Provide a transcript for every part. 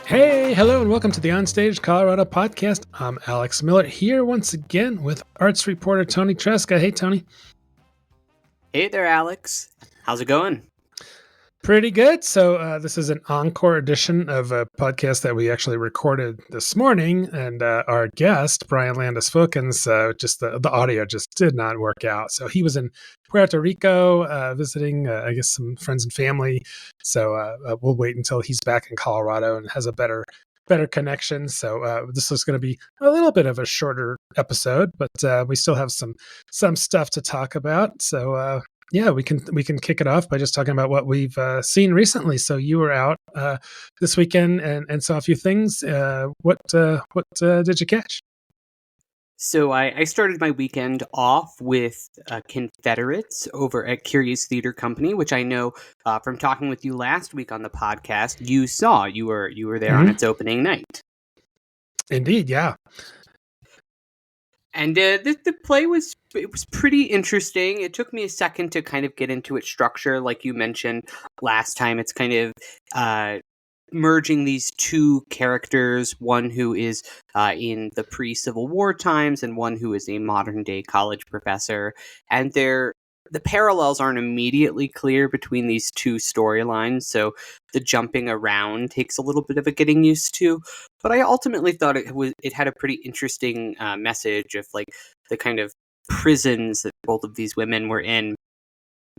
Hey, hello, and welcome to the OnStage Colorado Podcast. I'm Alex Miller here once again with arts reporter Toni Tresca. Hey, Toni. Hey there, Alex. How's it going? Pretty good. So this is an encore edition of a podcast that we actually recorded this morning, and our guest, Brian Landis-Filkins, just the audio just did not work out. So he was in Puerto Rico visiting, I guess, some friends and family. So we'll wait until he's back in Colorado and has a better connection. So this is going to be a little bit of a shorter episode, but we still have some stuff to talk about. So yeah, we can kick it off by just talking about what we've seen recently. So you were out this weekend and saw a few things. What did you catch? So I started my weekend off with Confederates over at Curious Theater Company, which I know from talking with you last week on the podcast, you saw. You were there on its opening night. Indeed, yeah. And the play was pretty interesting. It took me a second to kind of get into its structure, like you mentioned last time. It's kind of merging these two characters, one who is in the pre-Civil War times and one who is a modern-day college professor. And the parallels aren't immediately clear between these two storylines, so the jumping around takes a little bit of a getting used to. But I ultimately thought it had a pretty interesting message of like the kind of prisons that both of these women were in.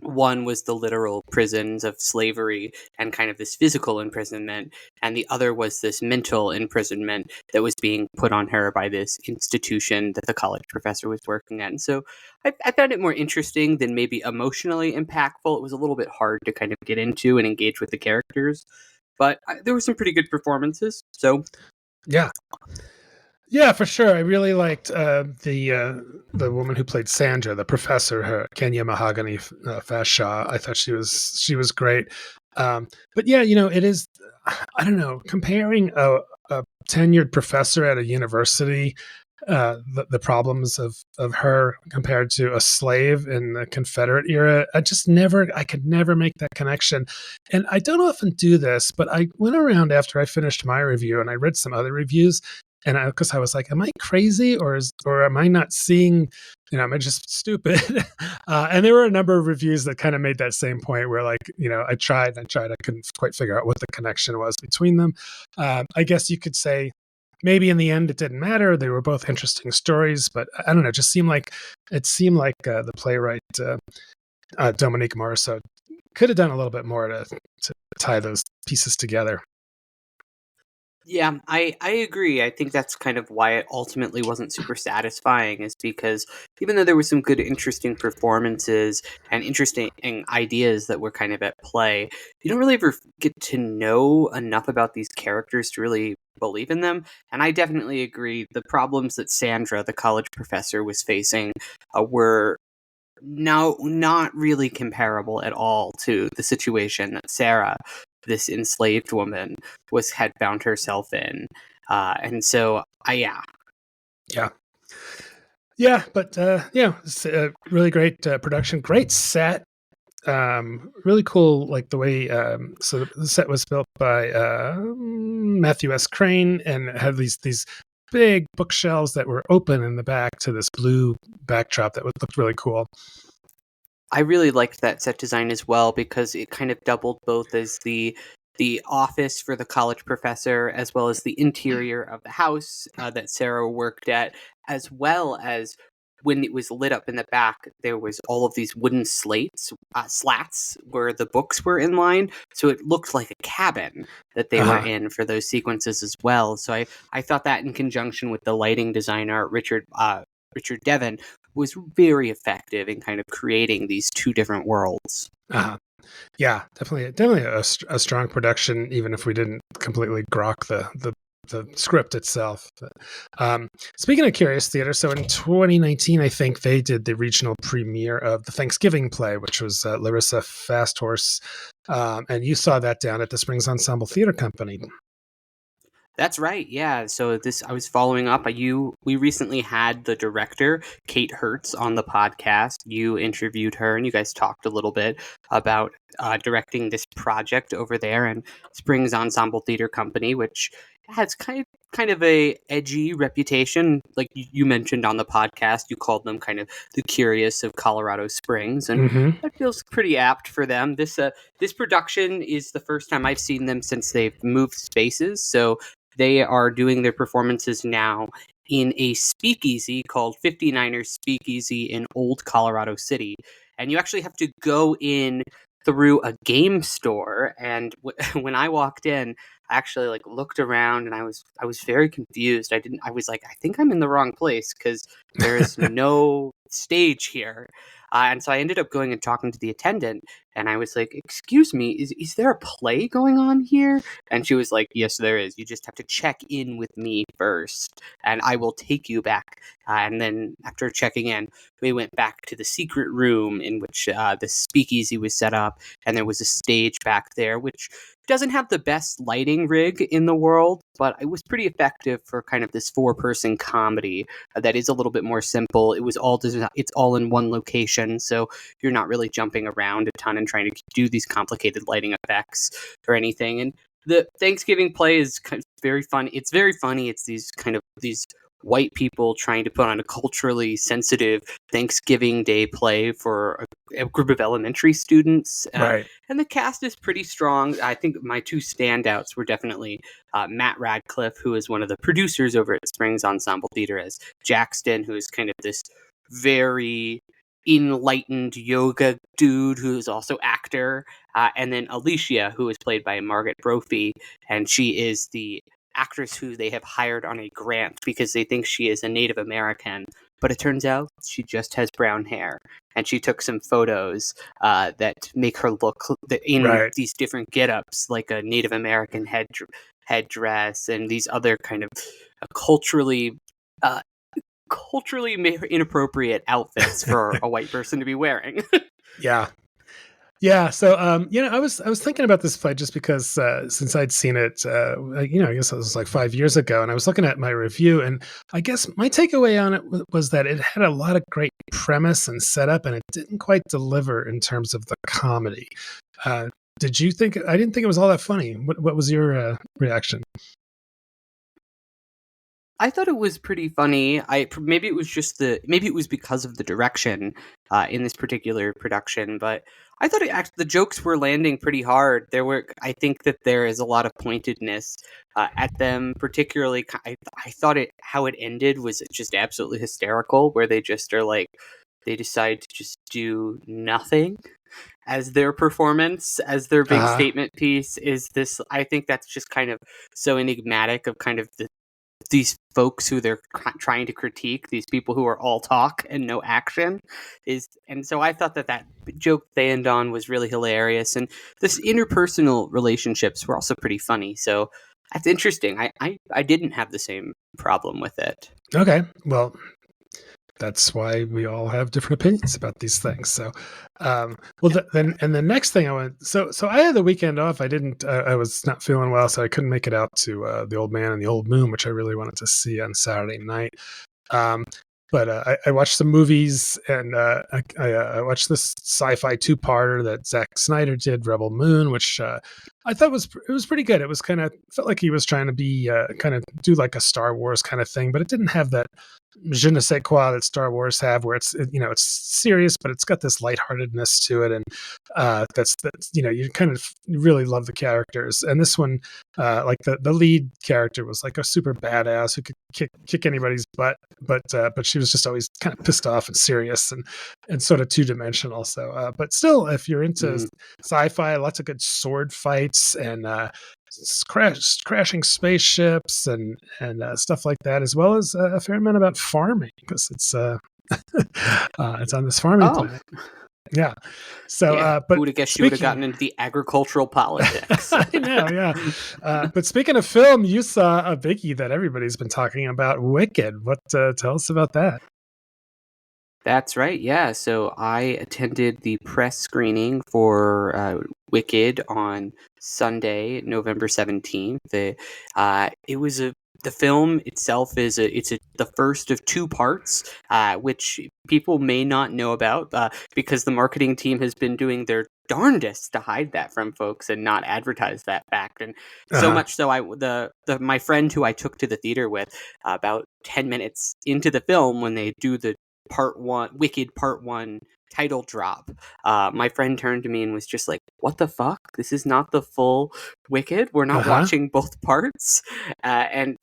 One was the literal prisons of slavery and kind of this physical imprisonment, and the other was this mental imprisonment that was being put on her by this institution that the college professor was working at. And so I found it more interesting than maybe emotionally impactful. It was a little bit hard to kind of get into and engage with the characters, but there were some pretty good performances. So Yeah, for sure. I really liked the woman who played Sandra, the professor, her Kenya Mahogany Fashaw. I thought she was great. But yeah, it is. I don't know, comparing a tenured professor at a university, the problems of her compared to a slave in the Confederate era. I could never make that connection. And I don't often do this, but I went around after I finished my review and I read some other reviews. And because I was like, am I crazy or am I not seeing, am I just stupid? And there were a number of reviews that kind of made that same point where like, I tried, I couldn't quite figure out what the connection was between them. I guess you could say maybe in the end it didn't matter. They were both interesting stories, but I don't know, it seemed like the playwright, Dominique Morisseau could have done a little bit more to tie those pieces together. Yeah, I agree. I think that's kind of why it ultimately wasn't super satisfying, is because even though there were some good, interesting performances and interesting ideas that were kind of at play, you don't really ever get to know enough about these characters to really believe in them. And I definitely agree. The problems that Sandra, the college professor, was facing were not really comparable at all to the situation that Sarah, this enslaved woman, had found herself in. And so yeah, but it's a really great production, great set, really cool, like the way so the set was built by Matthew S. Crane, and it had these big bookshelves that were open in the back to this blue backdrop that looked really cool. I really liked that set design as well, because it kind of doubled both as the office for the college professor, as well as the interior of the house that Sarah worked at, as well as when it was lit up in the back, there was all of these wooden slats where the books were in line. So it looked like a cabin that they were in for those sequences as well. So I thought that, in conjunction with the lighting designer, Richard Devon, was very effective in kind of creating these two different worlds. Yeah, definitely a strong production, even if we didn't completely grok the script itself. But, speaking of Curious Theater, so in 2019, I think they did the regional premiere of the Thanksgiving play, which was Larissa Fasthorse, and you saw that down at the Springs Ensemble Theater Company. That's right. Yeah. So I was following up. We recently had the director, Kate Hertz, on the podcast. You interviewed her, and you guys talked a little bit about directing this project over there and Springs Ensemble Theater Company, which has kind of a edgy reputation. Like you mentioned on the podcast, you called them kind of the Curious of Colorado Springs, and Mm-hmm. that feels pretty apt for them. This production is the first time I've seen them since they've moved spaces. So they are doing their performances now in a speakeasy called 59ers Speakeasy in Old Colorado City. And you actually have to go in through a game store. And when I walked in, I actually like looked around and I was very confused. I was like, I think I'm in the wrong place because there is no stage here. And so I ended up going and talking to the attendant, and I was like, "Excuse me, is there a play going on here?" And she was like, "Yes, there is. You just have to check in with me first, and I will take you back." And then after checking in, we went back to the secret room in which the speakeasy was set up, and there was a stage back there, which doesn't have the best lighting rig in the world, but it was pretty effective for kind of this 4-person comedy that is a little bit more simple. It's all in one location, so you're not really jumping around a ton and trying to do these complicated lighting effects or anything. And the Thanksgiving play is kind of very fun. It's very funny. It's these white people trying to put on a culturally sensitive Thanksgiving Day play for a group of elementary students. Right. And the cast is pretty strong. I think my two standouts were definitely Matt Radcliffe, who is one of the producers over at Springs Ensemble Theater, as Jackson, who is kind of this very enlightened yoga dude who is also actor, and then Alicia, who is played by Margaret Brophy, and she is the actress who they have hired on a grant because they think she is a Native American, but it turns out she just has brown hair, and she took some photos that make her look in Right. these different get-ups, like a Native American headdress and these other kind of culturally inappropriate outfits for a white person to be wearing. Yeah. Yeah, so I was thinking about this play just because since I'd seen it, I guess it was like 5 years ago, and I was looking at my review, and I guess my takeaway on it was that it had a lot of great premise and setup, and it didn't quite deliver in terms of the comedy. Did you think? I didn't think it was all that funny. What was your reaction? I thought it was pretty funny. Maybe it was because of the direction in this particular production, but I thought the jokes were landing pretty hard. I think that there is a lot of pointedness at them. Particularly, I thought how it ended was just absolutely hysterical, where they just are like, they decide to just do nothing as their performance, as their big statement piece. Is this? I think that's just kind of so enigmatic of kind of these folks who they're trying to critique, these people who are all talk and no action, and so I thought that joke they end on was really hilarious, and this interpersonal relationships were also pretty funny. So that's interesting. I didn't have the same problem with it. Okay, well, that's why we all have different opinions about these things. So, then the next thing I went. So I had the weekend off. I was not feeling well, so I couldn't make it out to The Old Man and the Old Moon, which I really wanted to see on Saturday night. But I watched some movies, and I watched this sci-fi 2-parter that Zack Snyder did, Rebel Moon, which I thought was pretty good. It was felt like he was trying to be kind of do like a Star Wars kind of thing, but it didn't have that je ne sais quoi that Star Wars have, where it's serious, but it's got this lightheartedness to it, and that's you kind of really love the characters. And this one, like the lead character was like a super badass who could kick anybody's butt, but she was just always kind of pissed off and serious and sort of 2-dimensional. So, but still, if you're into sci-fi, lots of good sword fights and crashing spaceships and stuff like that, as well as a fair amount about farming, because it's it's on this farming planet. Yeah. So, but who would have guessed you would have gotten into the agricultural politics? I know, yeah. But speaking of film, you saw a biggie that everybody's been talking about, Wicked. What? Tell us about that. That's right. Yeah. So I attended the press screening for Wicked on Sunday, November 17th. It was the film itself the first of two parts, which people may not know about because the marketing team has been doing their darndest to hide that from folks and not advertise that fact. And so Uh-huh. much so, my friend who I took to the theater with about 10 minutes into the film when they do the Wicked Part 1 title drop, my friend turned to me and was just like, "What the fuck? This is not the full Wicked. We're not Uh-huh. watching both parts." And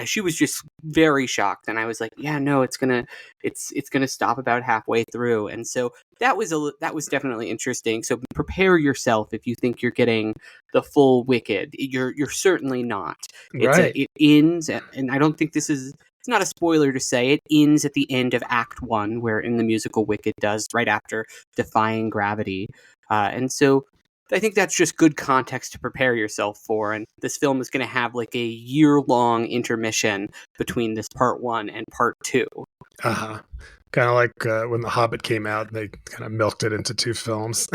she was just very shocked, and I was like, "Yeah, no, it's gonna stop about halfway through." And so that was definitely interesting. So prepare yourself if you think you're getting the full Wicked. You're certainly not. Right. It ends, and I don't think this is it's not a spoiler to say it ends at the end of Act 1, where in the musical Wicked does, right after defying gravity. And so I think that's just good context to prepare yourself for. And this film is going to have like a year-long intermission between this part 1 and part 2. Uh-huh. Kind of like when The Hobbit came out, they kind of milked it into two films.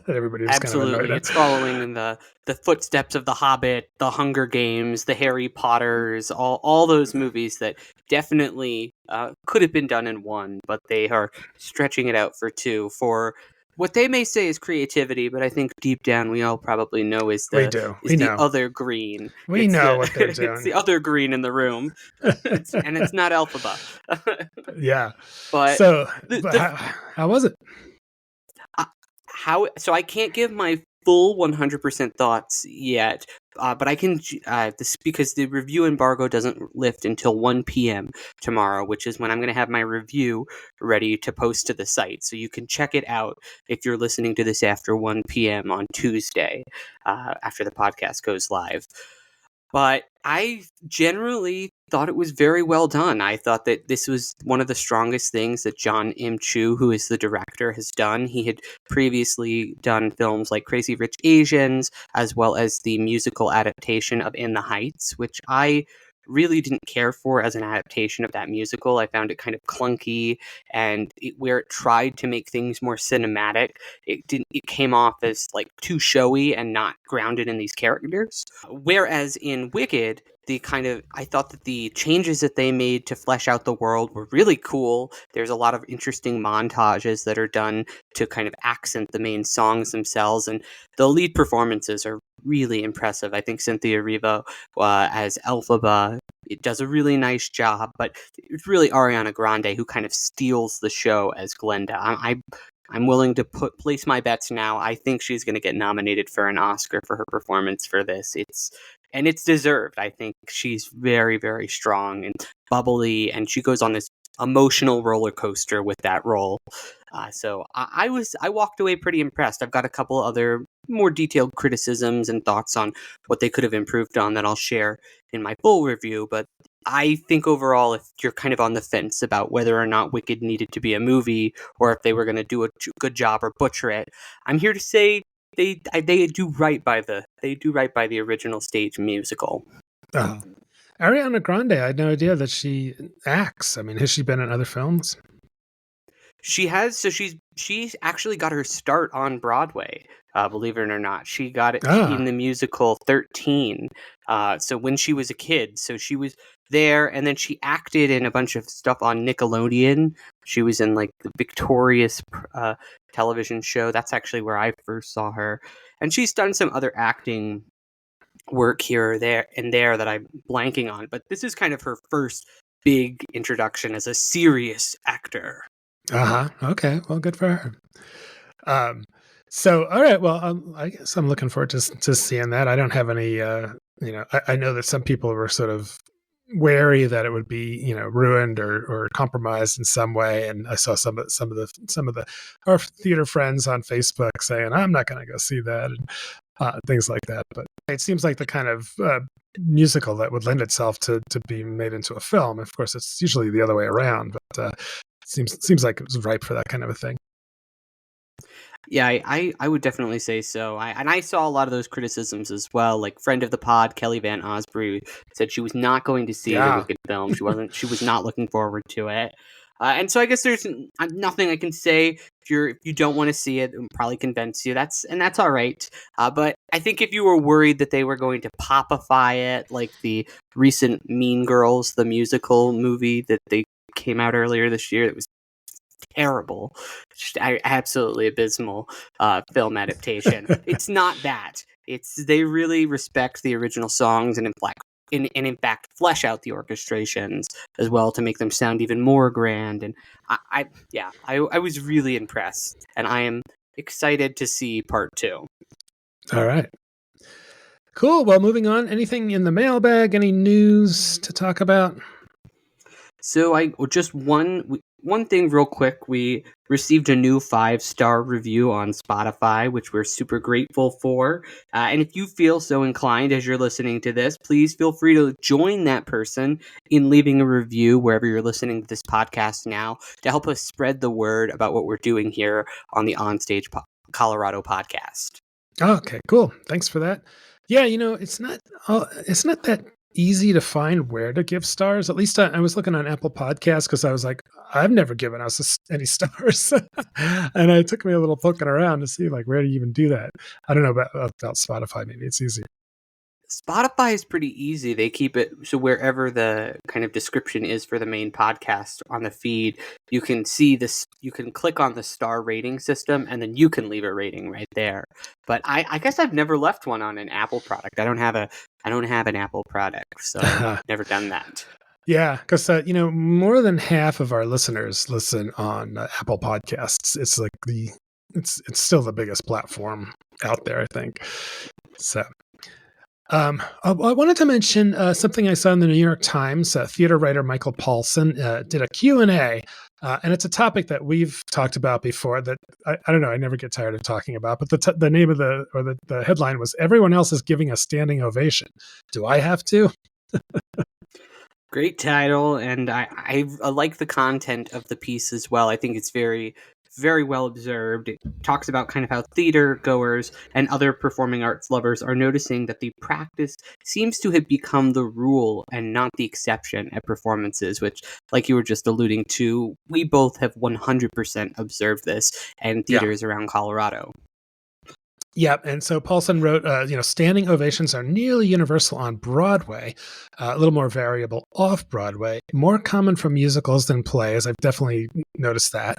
Everybody was kind of annoyed Absolutely. at. It's following the footsteps of The Hobbit, The Hunger Games, the Harry Potters, all those movies that definitely could have been done in one, but they are stretching it out for two for what they may say is creativity, but I think deep down we all probably know We do. is We the know. other green. We It's know the what they're it's doing. the other green in the room. It's not Elphaba. Yeah. But So, but the how was it? Uh, how so I can't give my full 100% thoughts yet, but I can this because the review embargo doesn't lift until 1 p.m. tomorrow, which is when I'm going to have my review ready to post to the site. So you can check it out if you're listening to this after 1 p.m. on Tuesday, after the podcast goes live. But I generally thought it was very well done. I thought that this was one of the strongest things that John M. Chu, who is the director, has done. He had previously done films like Crazy Rich Asians, as well as the musical adaptation of In the Heights, which I really didn't care for as an adaptation of that musical. I found it kind of clunky, and where it tried to make things more cinematic, it came off as like too showy and not grounded in these characters. Whereas in Wicked, I thought that the changes that they made to flesh out the world were really cool. There's a lot of interesting montages that are done to kind of accent the main songs themselves, and the lead performances are really impressive. I think Cynthia Erivo as Elphaba, it does a really nice job, but it's really Ariana Grande who kind of steals the show as Glenda. I'm willing to place my bets now. I think she's going to get nominated for an Oscar for her performance for this. It's deserved. I think she's very, very strong and bubbly, and she goes on this emotional roller coaster with that role. I walked away pretty impressed. I've got a couple other more detailed criticisms and thoughts on what they could have improved on that I'll share in my full review, but I think overall, if you're kind of on the fence about whether or not Wicked needed to be a movie or if they were going to do a good job or butcher it, I'm here to say they do right by the original stage musical. Oh. Ariana Grande, I had no idea that she acts. I mean, has she been in other films? She has, so she's actually got her start on Broadway. Believe it or not, she got it in Ah, the musical 13. So when she was a kid, so she was there, and then she acted in a bunch of stuff on Nickelodeon. She was in like the Victorious television show. That's actually where I first saw her, and she's done some other acting work here or there and there that I'm blanking on. But this is kind of her first big introduction as a serious actor. uh-huh. Okay. Well, good for her. Um, so, all right. Well, I guess I'm looking forward to seeing that. I don't have any, I know that some people were sort of wary that it would be, ruined or compromised in some way. And I saw some of our theater friends on Facebook saying, I'm not going to go see that and things like that. But it seems like the kind of musical that would lend itself to be made into a film. Of course, it's usually the other way around, but seems like it was ripe for that kind of a thing. Yeah, I would definitely say so. I saw a lot of those criticisms as well. Like friend of the pod, Kelly Van Osprey, said she was not going to see the Yeah. Wicked film. She was not looking forward to it. And so I guess there's nothing I can say. If you don't want to see it, it'll probably convince you. That's all right. But I think if you were worried that they were going to popify it, like the recent Mean Girls, the musical movie that they came out earlier this year, that was terrible, just absolutely abysmal film adaptation. It's not that. It's they really respect the original songs and in fact flesh out the orchestrations as well to make them sound even more grand. And I was really impressed, and I am excited to see part 2. All right. Cool. Well, moving on. Anything in the mailbag? Any news to talk about? So just one thing real quick. We received a new 5-star review on Spotify, which we're super grateful for. And if you feel so inclined as you're listening to this, please feel free to join that person in leaving a review wherever you're listening to this podcast now to help us spread the word about what we're doing here on the OnStage Colorado podcast. Okay, cool. Thanks for that. Yeah, it's not that easy to find where to give stars. At least I was looking on Apple Podcasts because I was like, I've never given us any stars, and it took me a little poking around to see like where do you even do that. I don't know about Spotify. Maybe it's easier. Spotify is pretty easy. They keep it so wherever the kind of description is for the main podcast on the feed, you can see this. You can click on the star rating system, and then you can leave a rating right there. But I guess I've never left one on an Apple product. I don't have an Apple product, so I've never done that. Yeah, because more than half of our listeners listen on Apple Podcasts. It's like it's still the biggest platform out there, I think. So. I wanted to mention something I saw in the New York Times. Theater writer Michael Paulson did a Q&A, and it's a topic that we've talked about before that I don't know, I never get tired of talking about, but the name of the headline was "Everyone Else is Giving a Standing Ovation. Do I have to?" Great title, and I like the content of the piece as well. I think it's very, very well observed. It talks about kind of how theater goers and other performing arts lovers are noticing that the practice seems to have become the rule and not the exception at performances, which, like you were just alluding to, we both have 100% observed this in theaters around Colorado. Yeah, and so Paulson wrote, standing ovations are nearly universal on Broadway, a little more variable off Broadway, more common for musicals than plays. I've definitely noticed that.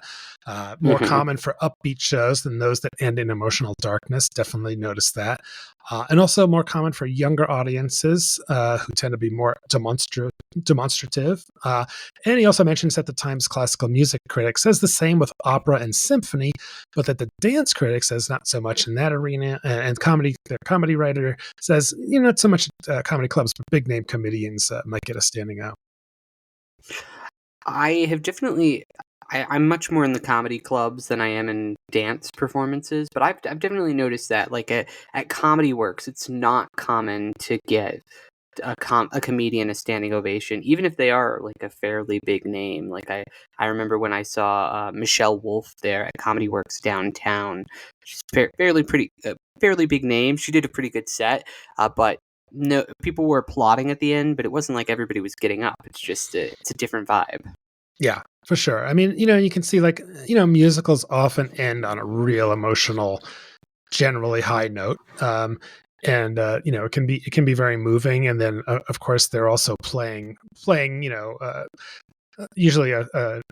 More common for upbeat shows than those that end in emotional darkness. Definitely noticed that. And also more common for younger audiences who tend to be more demonstrative. And he also mentions that the Times classical music critic says the same with opera and symphony, but that the dance critic says not so much in that arena. And the comedy writer says, not so much comedy clubs, but big name comedians might get a standing out. I have definitely. I'm much more in the comedy clubs than I am in dance performances, but I've definitely noticed that, like at Comedy Works, it's not common to get a comedian a standing ovation, even if they are like a fairly big name. Like I remember when I saw Michelle Wolf there at Comedy Works downtown. She's fairly big name. She did a pretty good set, but no, people were applauding at the end, but it wasn't like everybody was getting up. It's just it's a different vibe. Yeah, for sure. I mean, you can see musicals often end on a real emotional, generally high note. And it can be very moving. And then of course they're also playing, usually a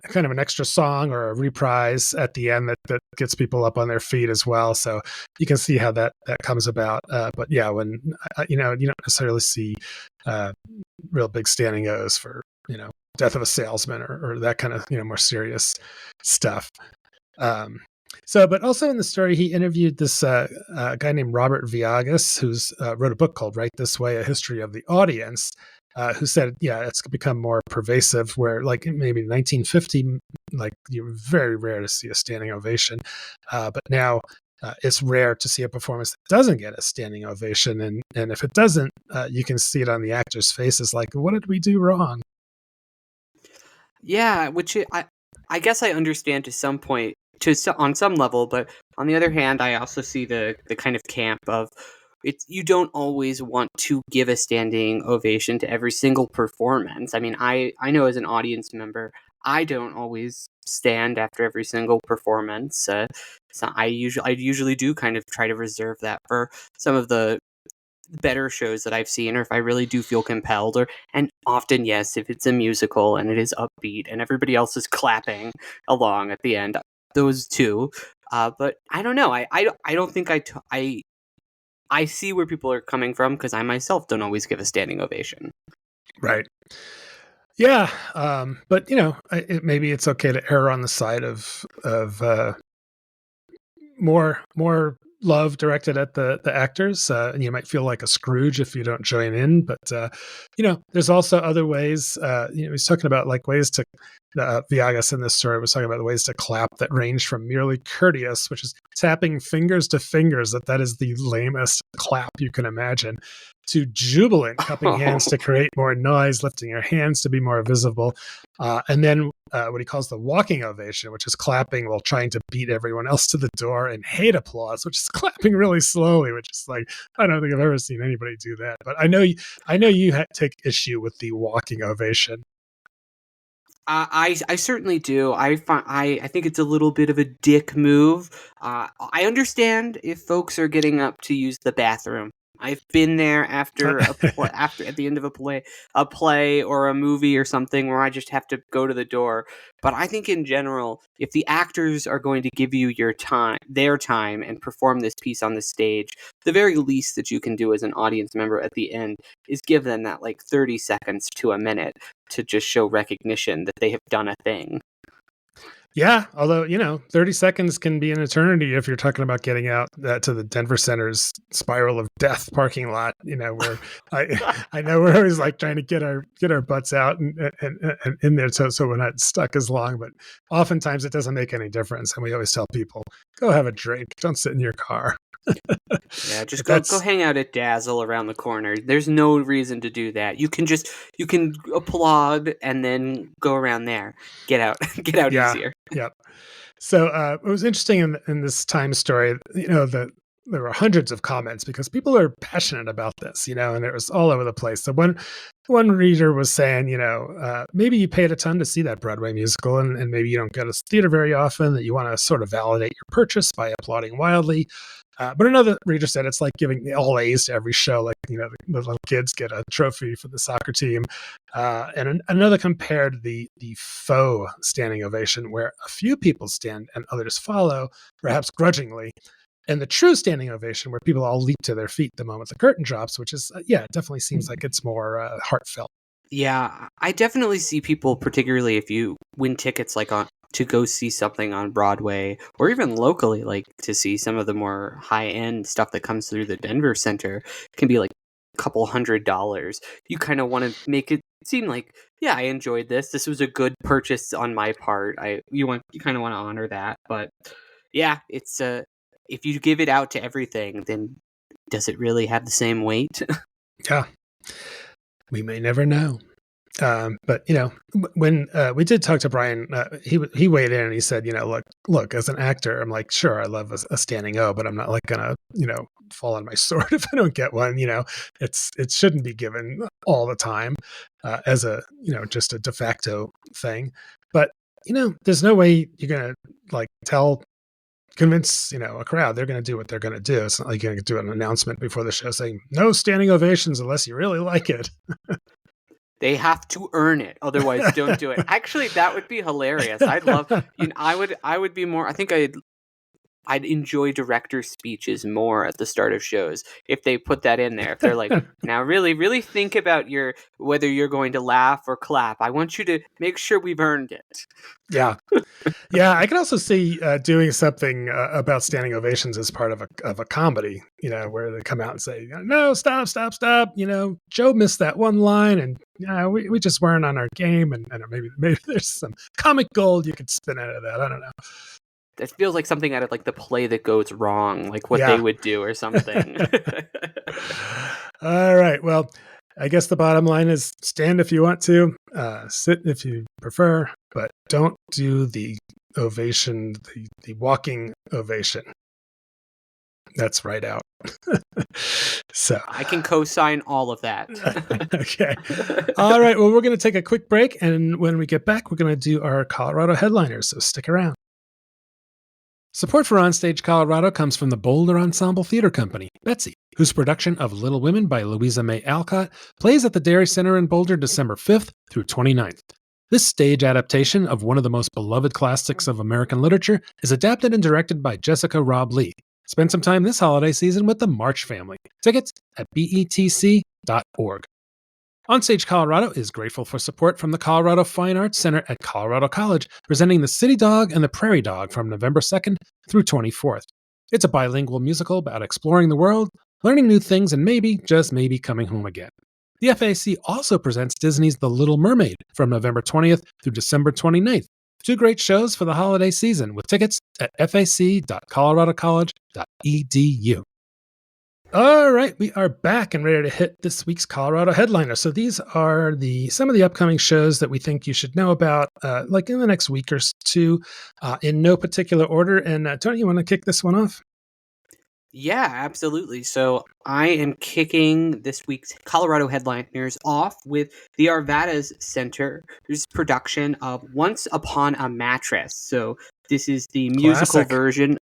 kind of an extra song or a reprise at the end that gets people up on their feet as well. So you can see how that comes about. But yeah, when you don't necessarily see real big standing O's for Death of a Salesman or that kind of more serious stuff. But also in the story, he interviewed this guy named Robert Viagas, who's wrote a book called Right This Way, A History of the Audience, who said, it's become more pervasive where like maybe 1950, like you were very rare to see a standing ovation. But now it's rare to see a performance that doesn't get a standing ovation. And if it doesn't, you can see it on the actors' faces like, what did we do wrong? Yeah, which I guess I understand to some point, on some level, but on the other hand, I also see the kind of camp of you don't always want to give a standing ovation to every single performance. I mean, I know as an audience member, I don't always stand after every single performance. So I usually do kind of try to reserve that for some of the better shows that I've seen, or if I really do feel compelled, and often, yes, if it's a musical and it is upbeat and everybody else is clapping along at the end, those two. But I don't know. I don't think I see where people are coming from, because I myself don't always give a standing ovation. Right. Yeah. But maybe it's okay to err on the side of more love directed at the actors, and you might feel like a Scrooge if you don't join in. But there's also other ways. He's talking about like ways to Viagas in this story was talking about the ways to clap that range from merely courteous, which is tapping fingers to fingers, that is the lamest clap you can imagine, to jubilant, cupping hands to create more noise, lifting your hands to be more visible, and then what he calls the walking ovation, which is clapping while trying to beat everyone else to the door, and hate applause, which is clapping really slowly, which is like, I don't think I've ever seen anybody do that. But I know you take issue with the walking ovation. I certainly do. I think it's a little bit of a dick move. I understand if folks are getting up to use the bathroom. I've been there after after at the end of a play or a movie or something, where I just have to go to the door. But I think in general, if the actors are going to give you their time, and perform this piece on the stage, the very least that you can do as an audience member at the end is give them that like 30 seconds to a minute to just show recognition that they have done a thing. Yeah, although 30 seconds can be an eternity if you're talking about getting out to the Denver Center's spiral of death parking lot. Where I know we're always like trying to get our butts out and in there, so we're not stuck as long. But oftentimes it doesn't make any difference, and we always tell people, go have a drink, don't sit in your car. Yeah, just go hang out at Dazzle around the corner. There's no reason to do that. You can applaud and then go around there. Get out easier. Yeah. So it was interesting in this Time story, that there were hundreds of comments because people are passionate about this, and it was all over the place. So one reader was saying, maybe you paid a ton to see that Broadway musical, and maybe you don't go to theater very often, that you want to sort of validate your purchase by applauding wildly. But another reader said it's like giving all A's to every show, like the little kids get a trophy for the soccer team. And another compared the faux standing ovation, where a few people stand and others follow, perhaps grudgingly, and the true standing ovation, where people all leap to their feet the moment the curtain drops, which is it definitely seems like it's more heartfelt. Yeah, I definitely see people, particularly if you win tickets to go see something on Broadway, or even locally, like to see some of the more high-end stuff that comes through the Denver Center, can be like a couple $100. You kind of want to make it seem like, yeah, I enjoyed this. This was a good purchase on my part. You kind of want to honor that. But yeah, it's if you give it out to everything, then does it really have the same weight? Yeah, we may never know. But when we did talk to Brian, he weighed in and he said, look, as an actor, I'm like, sure, I love a standing O, but I'm not like gonna, fall on my sword if I don't get one. It shouldn't be given all the time as a, just a de facto thing. But there's no way you're gonna like convince a crowd they're going to do what they're going to do. It's not like you're going to do an announcement before the show saying no standing ovations unless you really like it. They have to earn it, otherwise don't do it. Actually, that would be hilarious. I'd love, I would be more, I think I'd enjoy director's speeches more at the start of shows if they put that in there. If they're like, now really, really think about whether you're going to laugh or clap. I want you to make sure we've earned it. Yeah. Yeah. I can also see doing something about standing ovations as part of a comedy, where they come out and say, no, stop. Joe missed that one line, and we just weren't on our game. And maybe there's some comic gold you could spin out of that. I don't know. It feels like something out of like the play that goes wrong, like what they would do or something. All right. Well, I guess the bottom line is stand if you want to, sit if you prefer, but don't do the ovation, the walking ovation. That's right out. So I can co-sign all of that. okay. All right. Well, we're going to take a quick break. And when we get back, we're going to do our Colorado headliners. So stick around. Support for OnStage Colorado comes from the Boulder Ensemble Theater Company, Betsy, whose production of Little Women by Louisa May Alcott plays at the Dairy Center in Boulder December 5th through 29th. This stage adaptation of one of the most beloved classics of American literature is adapted and directed by Jessica Robb Lee. Spend some time this holiday season with the March family. Tickets at betc.org. OnStage Colorado is grateful for support from the Colorado Fine Arts Center at Colorado College, presenting The City Dog and the Prairie Dog from November 2nd through 24th. It's a bilingual musical about exploring the world, learning new things, and maybe, just maybe, coming home again. The FAC also presents Disney's The Little Mermaid from November 20th through December 29th. Two great shows for the holiday season with tickets at fac.coloradocollege.edu. All right, we are back and ready to hit this week's Colorado headliner. So these are some of the upcoming shows that we think you should know about, like in the next week or two, in no particular order. And Tony, you want to kick this one off? Yeah, absolutely. So I am kicking this week's Colorado headliners off with the Arvada's Center's production of Once Upon a Mattress. So this is the musical version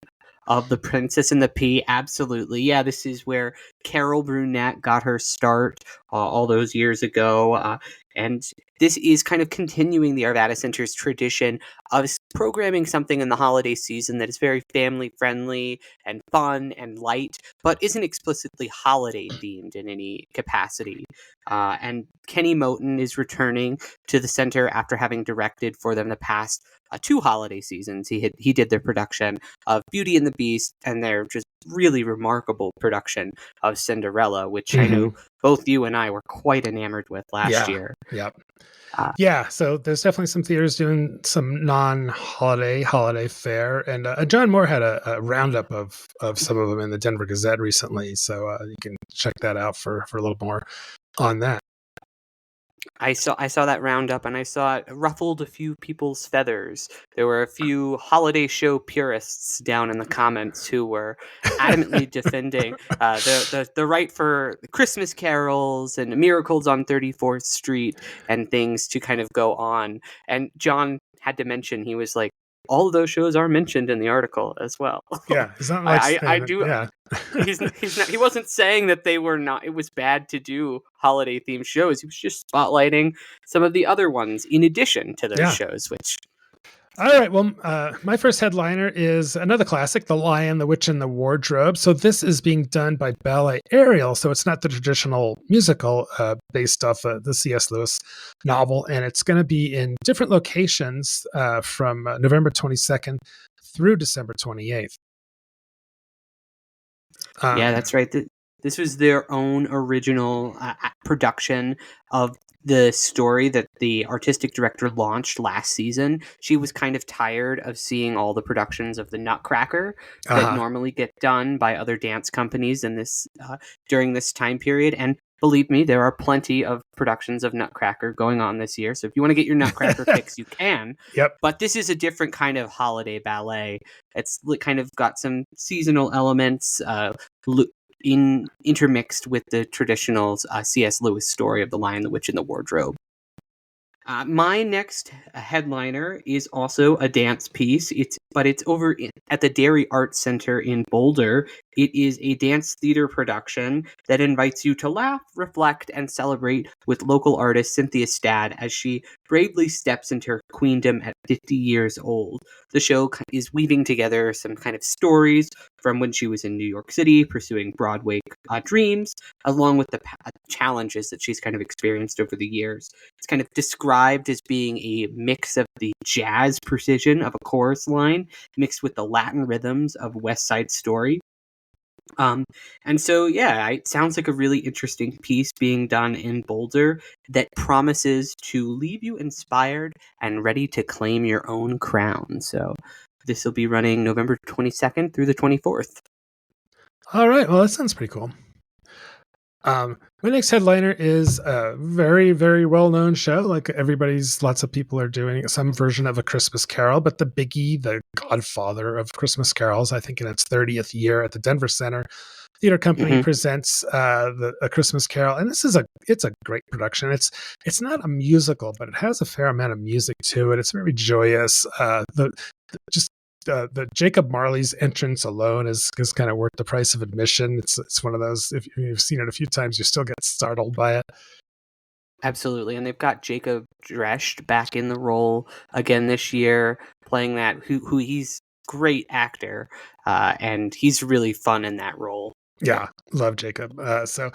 of The Princess and the Pea. Absolutely. Yeah, this is where Carol Burnett got her start all those years ago. And this is kind of continuing the Arvada Center's tradition of programming something in the holiday season that is very family friendly and fun and light, but isn't explicitly holiday themed in any capacity. And Kenny Moten is returning to the center after having directed for them the past two holiday seasons. He did their production of Beauty and the Beast and their just really remarkable production of Cinderella, which I know both you and I were quite enamored with last year. Yep. Yeah, so there's definitely some theaters doing some holiday fare, and John Moore had a roundup of some of them in the Denver Gazette recently, so you can check that out for a little more on that. I saw that roundup, and I saw it ruffled a few people's feathers. There were a few holiday show purists down in the comments who were adamantly defending the right for Christmas carols and miracles on 34th Street and things to kind of go on. And John had to mention, he was like, all of those shows are mentioned in the article as well. Yeah, it's not like I do. Yeah. He wasn't saying that they were not. It was bad to do holiday themed shows. He was just spotlighting some of the other ones in addition to those shows. Which. All right. Well, my first headliner is another classic, The Lion, the Witch, and the Wardrobe. So this is being done by Ballet Ariel. So it's not the traditional musical based off the C.S. Lewis novel. And it's going to be in different locations from November 22nd through December 28th. Yeah, that's right. This was their own original production of the story that the artistic director launched last season. She was kind of tired of seeing all the productions of the Nutcracker that normally get done by other dance companies in this during this time period. And believe me, there are plenty of productions of Nutcracker going on this year. So if you want to get your Nutcracker fix, you can. Yep. But this is a different kind of holiday ballet. It's kind of got some seasonal elements intermixed with the traditional C.S. Lewis story of The Lion, the Witch, and the Wardrobe. My next headliner is also a dance piece. It's over at the Dairy Arts Center in Boulder. It is a dance theater production that invites you to laugh, reflect, and celebrate with local artist Cynthia Stad as she bravely steps into her queendom at 50 years old. The show is weaving together some kind of stories from when she was in New York City pursuing Broadway dreams, along with the challenges that she's kind of experienced over the years. It's kind of described as being a mix of the jazz precision of a chorus line mixed with the Latin rhythms of West Side Story. And so, yeah, it sounds like a really interesting piece being done in Boulder that promises to leave you inspired and ready to claim your own crown. So this will be running November 22nd through the 24th. All right. Well, that sounds pretty cool. My next headliner is a very, very well-known show. Like lots of people are doing some version of A Christmas Carol, but the biggie, the godfather of Christmas carols, I think in its 30th year at the Denver Center Theater Company Mhm. presents A Christmas Carol, and it's a great production. It's not a musical, but it has a fair amount of music to it. It's very joyous. Just the Jacob Marley's entrance alone is kind of worth the price of admission. It's one of those, if you've seen it a few times, you still get startled by it. Absolutely, and they've got Jacob Drescht back in the role again this year, playing that who he's great actor, and he's really fun in that role. Yeah, love Jacob. So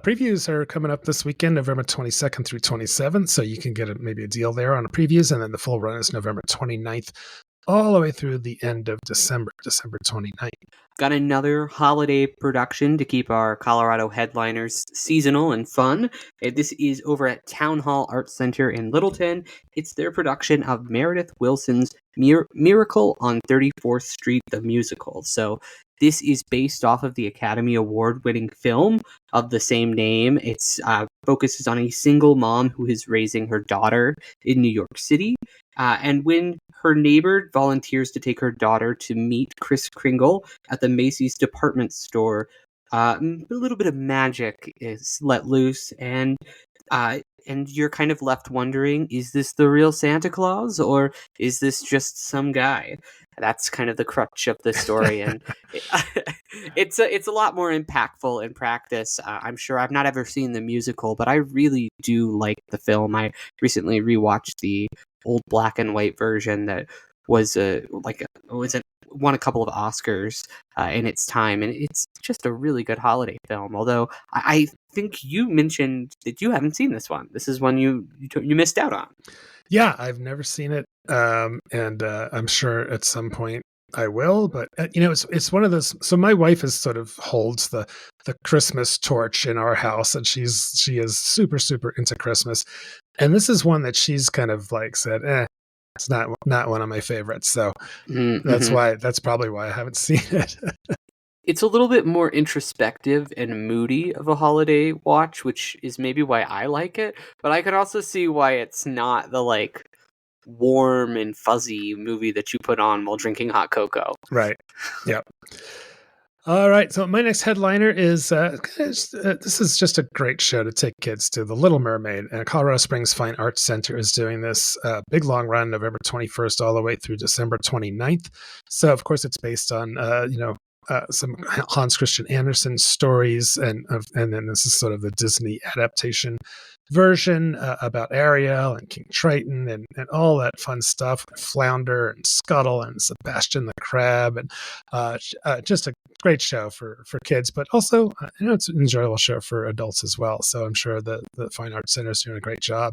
previews are coming up this weekend, November 22nd through 27th. So you can get maybe a deal there on the previews, and then the full run is November 29th, all the way through the end of December, December 29th. Got another holiday production to keep our Colorado headliners seasonal and fun. This is over at Town Hall Arts Center in Littleton. It's their production of Meredith Wilson's Miracle on 34th Street, the musical. So this is based off of the Academy Award-winning film of the same name. It's focuses on a single mom who is raising her daughter in New York City. And when her neighbor volunteers to take her daughter to meet Kris Kringle at the Macy's department store, a little bit of magic is let loose, and you're kind of left wondering, is this the real Santa Claus, or is this just some guy? That's kind of the crutch of the story, and it's a lot more impactful in practice. I'm sure I've not ever seen the musical, but I really do like the film. I recently rewatched the old black and white version that was won a couple of Oscars in its time, and it's just a really good holiday film. Although I think you mentioned that you haven't seen this one. This is one you missed out on. Yeah, I've never seen it, and I'm sure at some point I will. But it's one of those. So my wife is sort of holds the Christmas torch in our house, and she is super super into Christmas, and this is one that she's kind of like said, it's not one of my favorites. So Mm-hmm. that's probably why I haven't seen it. It's a little bit more introspective and moody of a holiday watch, which is maybe why I like it. But I can also see why it's not the warm and fuzzy movie that you put on while drinking hot cocoa. Right. Yeah. All right. So my next headliner is this is just a great show to take kids to, The Little Mermaid. Colorado Springs Fine Arts Center is doing this big long run, November 21st all the way through December 29th. So of course it's based on some Hans Christian Andersen stories, and then this is sort of the Disney adaptation version about Ariel and King Triton and all that fun stuff, Flounder and Scuttle and Sebastian the Crab, and just a great show for kids, but also it's an enjoyable show for adults as well. So I'm sure the Fine Arts Center is doing a great job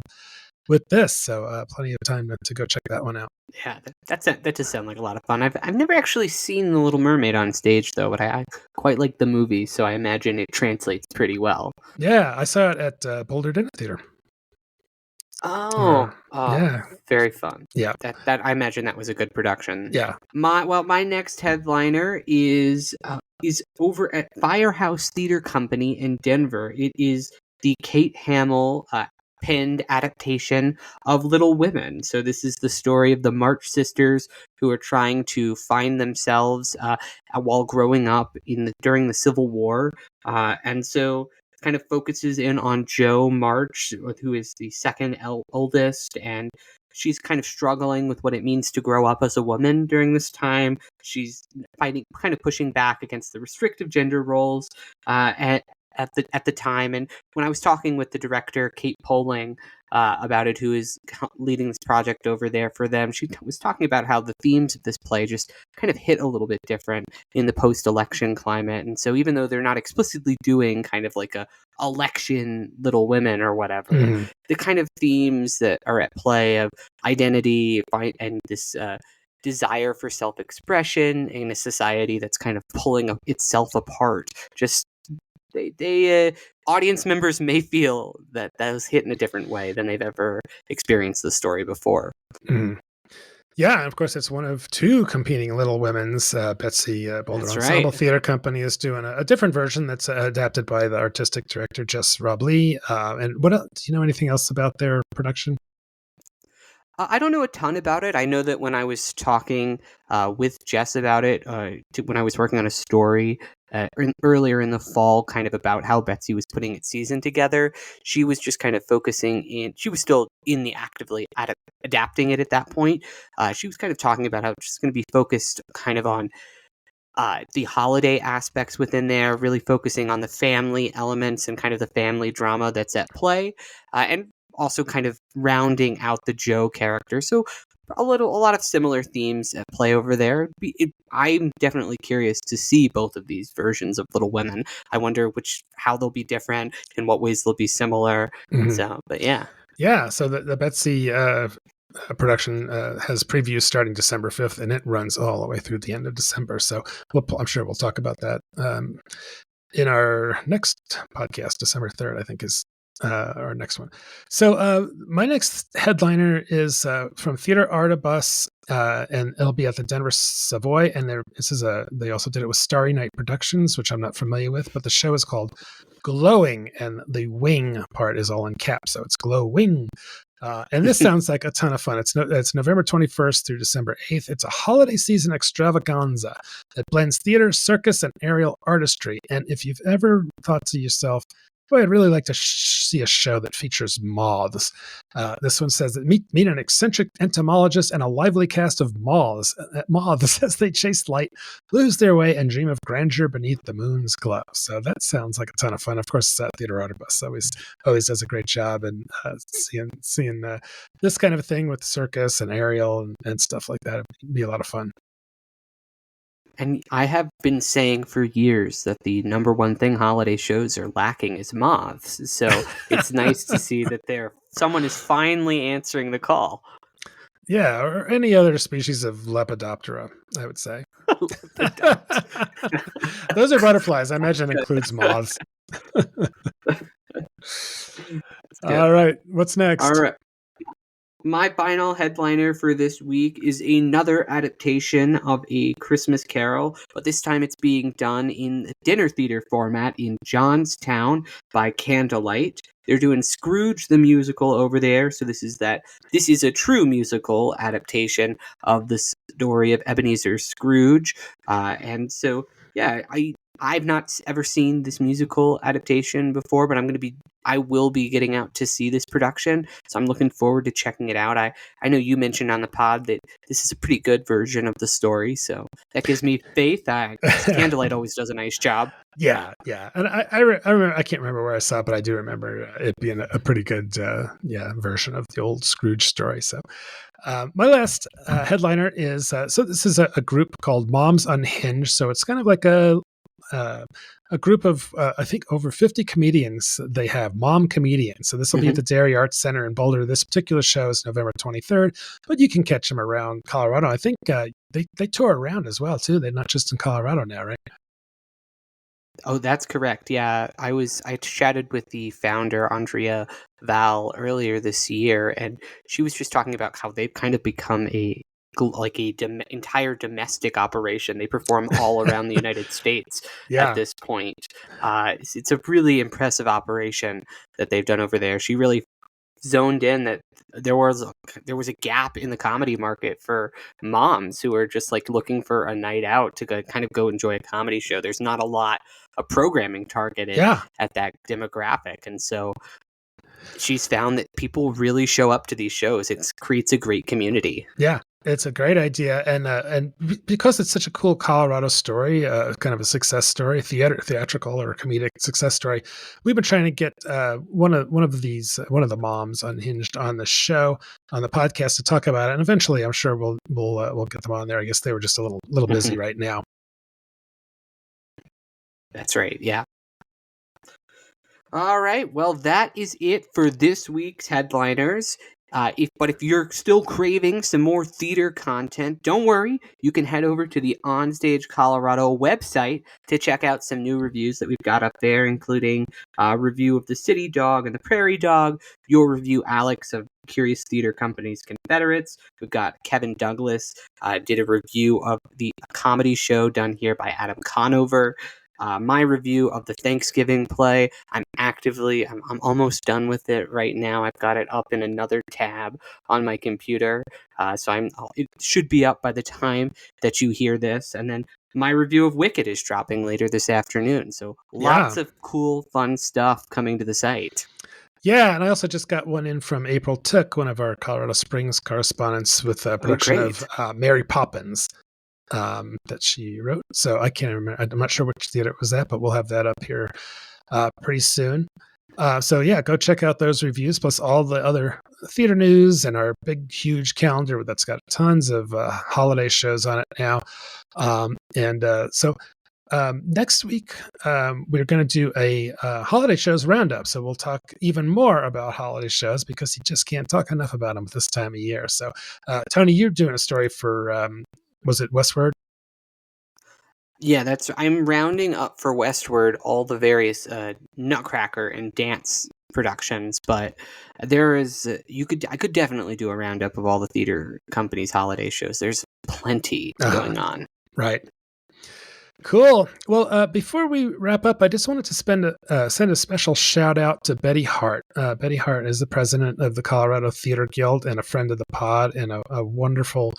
with this. So plenty of time to go check that one out. Yeah, that does sound like a lot of fun. I've never actually seen The Little Mermaid on stage though, but I quite like the movie, so I imagine it translates pretty well. Yeah, I saw it at Boulder Dinner Theater. Oh, Yeah. very fun. Yeah. That I imagine that was a good production. Yeah. My next headliner is over at Firehouse Theater Company in Denver. It is the Kate Hamill penned adaptation of Little Women. So this is the story of the March sisters who are trying to find themselves while growing up during the Civil War, and so kind of focuses in on Jo March, who is the second oldest, and she's kind of struggling with what it means to grow up as a woman during this time. She's fighting, kind of pushing back against the restrictive gender roles at the time. And when I was talking with the director, Kate Poling, about it, who is leading this project over there for them, she was talking about how the themes of this play just kind of hit a little bit different in the post-election climate. And so even though they're not explicitly doing kind of like a election Little Women or whatever, Mhm. the kind of themes that are at play of identity and this desire for self-expression in a society that's kind of pulling itself apart, just they audience members may feel that was hit in a different way than they've ever experienced the story before. Mhm. Yeah, and of course, it's one of two competing Little Women's. Betsy Boulder That's Ensemble right. Theater Company is doing a different version that's adapted by the artistic director Jess Rob Lee. And what else? Do you know anything else about their production? I don't know a ton about it. I know that when I was talking with Jess about it, when I was working on a story earlier in the fall, kind of about how Betsy was putting its season together, she was just kind of focusing in. She was still in the actively adapting it at that point. She was kind of talking about how she's going to be focused kind of on the holiday aspects within there, really focusing on the family elements and kind of the family drama that's at play, and also kind of rounding out the Joe character. So a lot of similar themes at play over there. I'm definitely curious to see both of these versions of Little Women. I wonder how they'll be different, in what ways they'll be similar. Mhm. So, but yeah. Yeah, so the Betsy production has previews starting December 5th, and it runs all the way through the end of December. So I'm sure we'll talk about that in our next podcast. December 3rd, I think, is our next one. So my next headliner is from Theater Artibus, and it'll be at the Denver Savoy. And they also did it with Starry Night Productions, which I'm not familiar with, but the show is called Glowing, and the wing part is all in caps, so it's glowing. And this sounds like a ton of fun. It's November 21st through December 8th. It's a holiday season extravaganza that blends theater, circus, and aerial artistry. And if you've ever thought to yourself, boy, I'd really like to see a show that features moths. This one says that meet an eccentric entomologist and a lively cast of moths as they chase light, lose their way, and dream of grandeur beneath the moon's glow. So that sounds like a ton of fun. Of course, Theater Artibus always does a great job in seeing this kind of thing with circus and aerial and stuff like that. It'd be a lot of fun. And I have been saying for years that the number one thing holiday shows are lacking is moths. So it's nice to see that someone is finally answering the call. Yeah, or any other species of Lepidoptera, I would say. Those are butterflies. I imagine it includes moths. All right, what's next? All right. My final headliner for this week is another adaptation of A Christmas Carol, but this time it's being done in a dinner theater format in Johnstown by Candlelight. They're doing Scrooge the musical over there, so this is a true musical adaptation of the story of Ebenezer Scrooge, and so yeah, I've not ever seen this musical adaptation before, but I will be getting out to see this production, so I'm looking forward to checking it out. I know you mentioned on the pod that this is a pretty good version of the story, so that gives me faith. Candlelight always does a nice job. Yeah, and I remember, I can't remember where I saw it, but I do remember it being a pretty good version of the old Scrooge story. So my last headliner is so this is a group called Moms Unhinged. So it's kind of like a group of I think over 50 comedians. They have mom comedians. So this will be at the Dairy Arts Center in Boulder. This particular show is November 23rd, but you can catch them around Colorado. I think they tour around as well too. They're not just in Colorado now, right? Oh, that's correct. Yeah, I chatted with the founder, Andrea Val, earlier this year, and she was just talking about how they've kind of become entire domestic operation. They perform all around the United States at this point. It's a really impressive operation that they've done over there. She really zoned in that there was a gap in the comedy market for moms who are just like looking for a night out to kind of go enjoy a comedy show. There's not a lot of programming targeted at that demographic, and so she's found that people really show up to these shows. It creates a great community. Yeah, it's a great idea, and because it's such a cool Colorado story, kind of a success story, theatrical or comedic success story. We've been trying to get one of the moms Unhinged on the show, on the podcast, to talk about it, and eventually, I'm sure we'll get them on there. I guess they were just a little busy right now. That's right. Yeah. All right. Well, that is it for this week's headliners. But if you're still craving some more theater content, don't worry. You can head over to the OnStage Colorado website to check out some new reviews that we've got up there, including a review of The City Dog and The Prairie Dog, your review, Alex, of Curious Theater Company's Confederates. We've got Kevin Douglas did a review of the comedy show done here by Adam Conover. My review of the Thanksgiving play. I'm almost done with it right now. I've got it up in another tab on my computer. It should be up by the time that you hear this. And then my review of Wicked is dropping later this afternoon. So lots of cool, fun stuff coming to the site. Yeah, and I also just got one in from April Took, one of our Colorado Springs correspondents, with a production of Mary Poppins. That she wrote. So I can't remember. I'm not sure which theater it was at, but we'll have that up here pretty soon. So yeah, go check out those reviews, plus all the other theater news and our big, huge calendar that's got tons of holiday shows on it now. Next week, we're going to do a holiday shows roundup. So we'll talk even more about holiday shows because you just can't talk enough about them this time of year. So Tony, you're doing a story for... was it Westward? Yeah, I'm rounding up for Westward all the various Nutcracker and dance productions, but there is I could definitely do a roundup of all the theater company's holiday shows. There's plenty going on. Right. Cool. Well, before we wrap up, I just wanted to send a special shout out to Betty Hart. Betty Hart is the president of the Colorado Theater Guild and a friend of the pod and a wonderful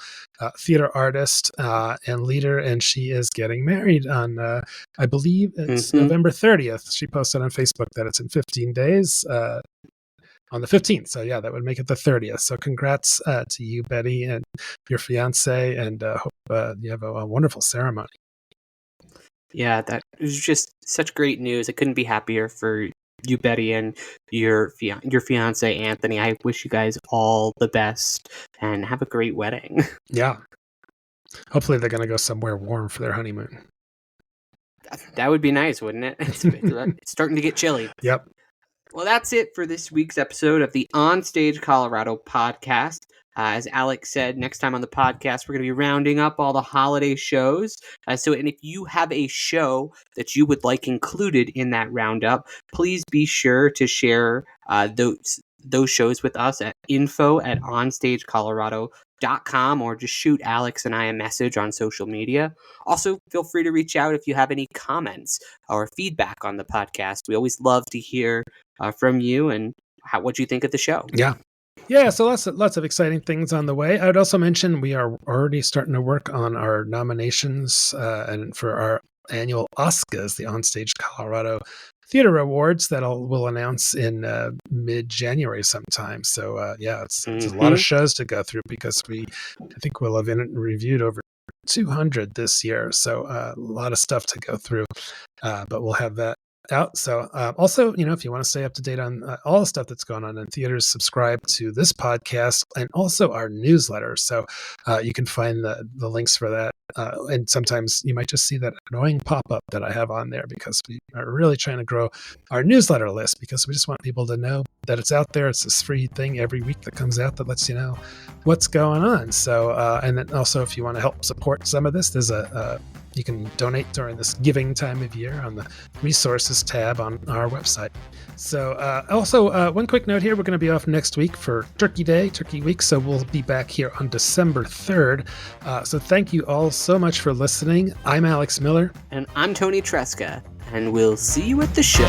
theater artist and leader. And she is getting married on, I believe it's November 30th. She posted on Facebook that it's in 15 days. On the 15th. So yeah, that would make it the 30th. So congrats to you, Betty, and your fiance, and hope you have a wonderful ceremony. Yeah, that was just such great news. I couldn't be happier for you, Betty, and your fiance, Anthony. I wish you guys all the best and have a great wedding. Yeah. Hopefully they're going to go somewhere warm for their honeymoon. That would be nice, wouldn't it? It's starting to get chilly. Yep. Well, that's it for this week's episode of the OnStage Colorado Podcast. As Alex said, next time on the podcast, we're going to be rounding up all the holiday shows. And if you have a show that you would like included in that roundup, please be sure to share those shows with us at info@onstagecolorado.com, or just shoot Alex and I a message on social media. Also, feel free to reach out if you have any comments or feedback on the podcast. We always love to hear from you and what you think of the show. Yeah, so lots of exciting things on the way. I would also mention we are already starting to work on our nominations and for our annual Oscars, the OnStage Colorado Theater Awards that we'll announce in mid-January sometime. So it's a lot of shows to go through because I think we'll have reviewed over 200 this year. So a lot of stuff to go through, but we'll have that out. So also, if you want to stay up to date on all the stuff that's going on in theaters, subscribe to this podcast and also our newsletter. So you can find the links for that. And sometimes you might just see that annoying pop-up that I have on there because we are really trying to grow our newsletter list because we just want people to know that it's out there. It's this free thing every week that comes out that lets you know what's going on. So, and then also if you want to help support some of this, there's you can donate during this giving time of year on the resources tab on our website. So also one quick note here, we're going to be off next week for Turkey Week. So we'll be back here on December 3rd. So thank you all so much for listening. I'm Alex Miller. And I'm Toni Tresca. And we'll see you at the show.